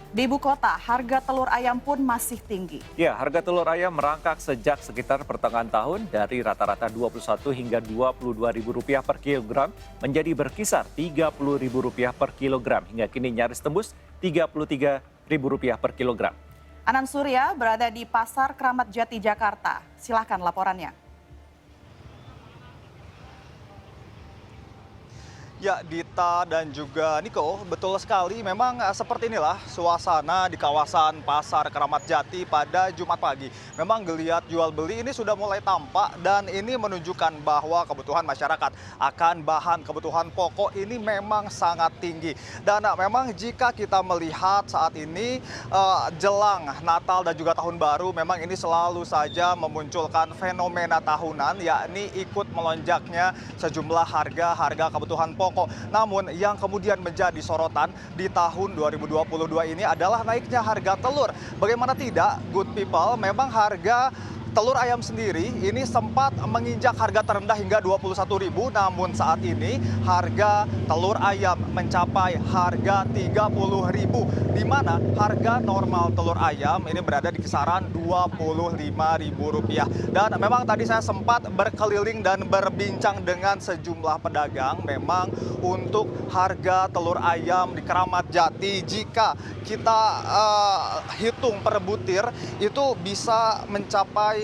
Di ibu kota, harga telur ayam pun masih tinggi. Ya, harga telur ayam merangkak sejak sekitar pertengahan tahun dari rata-rata Rp21 hingga Rp22.000 per kilogram menjadi berkisar Rp30.000 per kilogram hingga kini nyaris tembus Rp33.000 per kilogram. Anan Surya berada di Pasar Kramat Jati, Jakarta. Silahkan laporannya. Ya, Dita dan juga Niko, betul sekali. Memang seperti inilah suasana di kawasan Pasar Kramat Jati pada Jumat pagi. Memang geliat jual beli ini sudah mulai tampak dan ini menunjukkan bahwa kebutuhan masyarakat akan bahan kebutuhan pokok ini memang sangat tinggi. Dan memang jika kita melihat saat ini jelang Natal dan juga Tahun Baru, memang ini selalu saja memunculkan fenomena tahunan, yakni ikut melonjaknya sejumlah harga kebutuhan pokok. Namun yang kemudian menjadi sorotan di tahun 2022 ini adalah naiknya harga telur. Bagaimana tidak, good people, memang harga telur ayam sendiri ini sempat menginjak harga terendah hingga Rp21.000, namun saat ini harga telur ayam mencapai harga Rp30.000, di mana harga normal telur ayam ini berada di kisaran Rp25.000. Dan memang tadi saya sempat berkeliling dan berbincang dengan sejumlah pedagang. Memang untuk harga telur ayam di Kramat Jati, jika kita hitung per butir itu bisa mencapai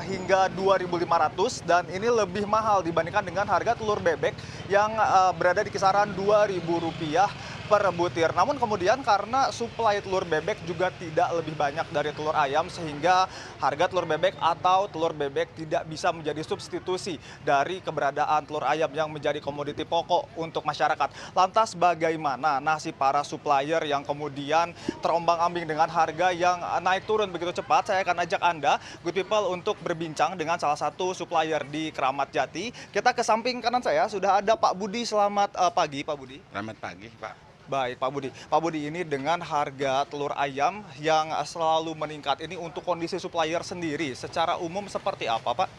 hingga Rp2.500, dan ini lebih mahal dibandingkan dengan harga telur bebek yang berada di kisaran Rp2.000 per butir. Namun kemudian karena suplai telur bebek juga tidak lebih banyak dari telur ayam, sehingga harga telur bebek atau telur bebek tidak bisa menjadi substitusi dari keberadaan telur ayam yang menjadi komoditi pokok untuk masyarakat. Lantas bagaimana nasib para supplier yang kemudian terombang-ambing dengan harga yang naik turun begitu cepat? Saya akan ajak Anda, good people, untuk berbincang dengan salah satu supplier di Kramat Jati. Kita ke samping kanan saya sudah ada Pak Budi. Selamat pagi, Pak Budi. Selamat pagi, Pak. Baik, Pak Budi. Pak Budi, ini dengan harga telur ayam yang selalu meningkat ini, untuk kondisi supplier sendiri secara umum seperti apa, Pak?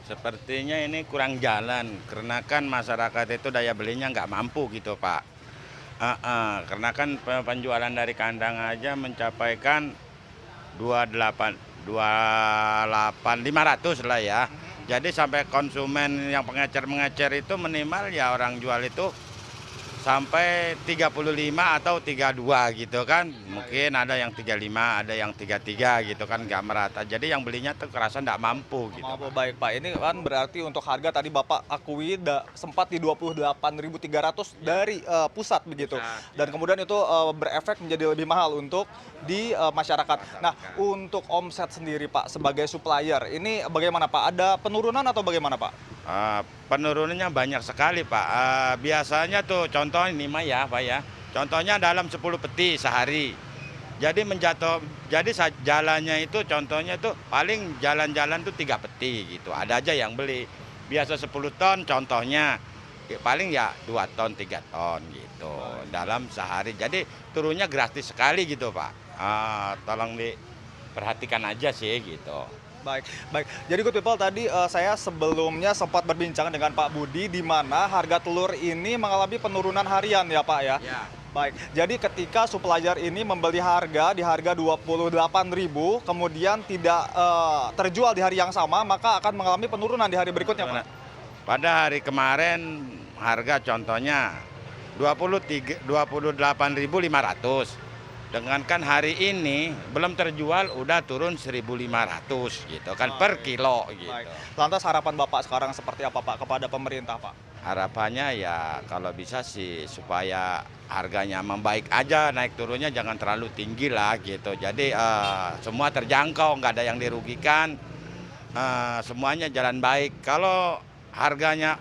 Sepertinya ini kurang jalan, karena kan masyarakat itu daya belinya nggak mampu gitu, Pak. Karena kan penjualan dari kandang aja mencapaikan 500 lah ya. Jadi sampai konsumen yang pengecer itu minimal ya orang jual itu sampai 35 atau 32 gitu kan. Mungkin ada yang 35, ada yang 33 gitu kan, nggak merata. Jadi yang belinya tuh kerasa nggak mampu gitu. Baik, Pak. Ini kan berarti untuk harga tadi Bapak akui sempat di 28.300 dari pusat begitu. Dan kemudian itu berefek menjadi lebih mahal untuk di masyarakat. Nah, untuk omset sendiri, Pak, sebagai supplier, ini bagaimana, Pak? Ada penurunan atau bagaimana, Pak? Penurunannya banyak sekali, Pak. Biasanya tuh contoh ini mah ya, Pak ya. Contohnya dalam 10 peti sehari. Jadi jalannya itu contohnya itu paling jalan-jalan tuh 3 peti gitu. Ada aja yang beli. Biasa 10 ton contohnya. Paling ya 2 ton, 3 ton gitu dalam sehari. Jadi turunnya gratis sekali gitu, Pak. Tolong diperhatikan aja sih gitu. Baik. Jadi good people, tadi saya sebelumnya sempat berbincang dengan Pak Budi, di mana harga telur ini mengalami penurunan harian ya, Pak ya? Ya. Baik, jadi ketika supplier ini membeli harga di harga Rp28.000, kemudian tidak terjual di hari yang sama, maka akan mengalami penurunan di hari berikutnya, Pak? Pada hari kemarin harga contohnya 28.500. Dengan kan hari ini belum terjual udah turun 1.500 gitu kan per kilo gitu. Baik. Lantas harapan Bapak sekarang seperti apa, Pak, kepada pemerintah, Pak? Harapannya ya kalau bisa sih supaya harganya membaik aja, naik turunnya jangan terlalu tinggi lah gitu. Jadi semua terjangkau, nggak ada yang dirugikan, semuanya jalan baik. Kalau harganya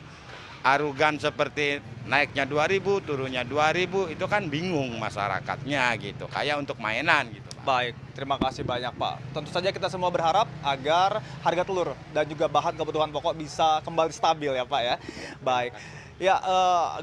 arogan seperti naiknya 2.000, turunnya 2.000, itu kan bingung masyarakatnya gitu, kayak untuk mainan gitu, Pak. Baik, terima kasih banyak, Pak. Tentu saja kita semua berharap agar harga telur dan juga bahan kebutuhan pokok bisa kembali stabil ya, Pak ya. Baik. Ya,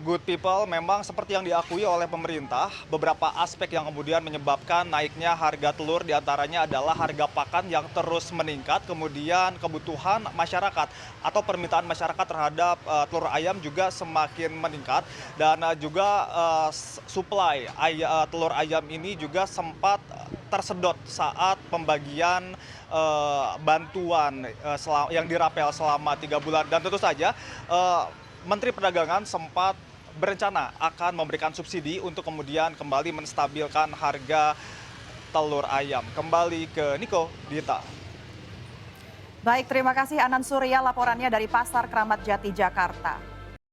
good people, memang seperti yang diakui oleh pemerintah, beberapa aspek yang kemudian menyebabkan naiknya harga telur diantaranya adalah harga pakan yang terus meningkat, kemudian kebutuhan masyarakat atau permintaan masyarakat terhadap telur ayam juga semakin meningkat. masyarakat. Dan juga suplai telur ayam ini juga sempat tersedot saat pembagian bantuan yang dirapel selama 3 bulan. Dan tentu saja Menteri Perdagangan sempat berencana akan memberikan subsidi untuk kemudian kembali menstabilkan harga telur ayam. Kembali ke Niko, Dita. Baik, terima kasih Anan Surya laporannya dari Pasar Kramat Jati, Jakarta.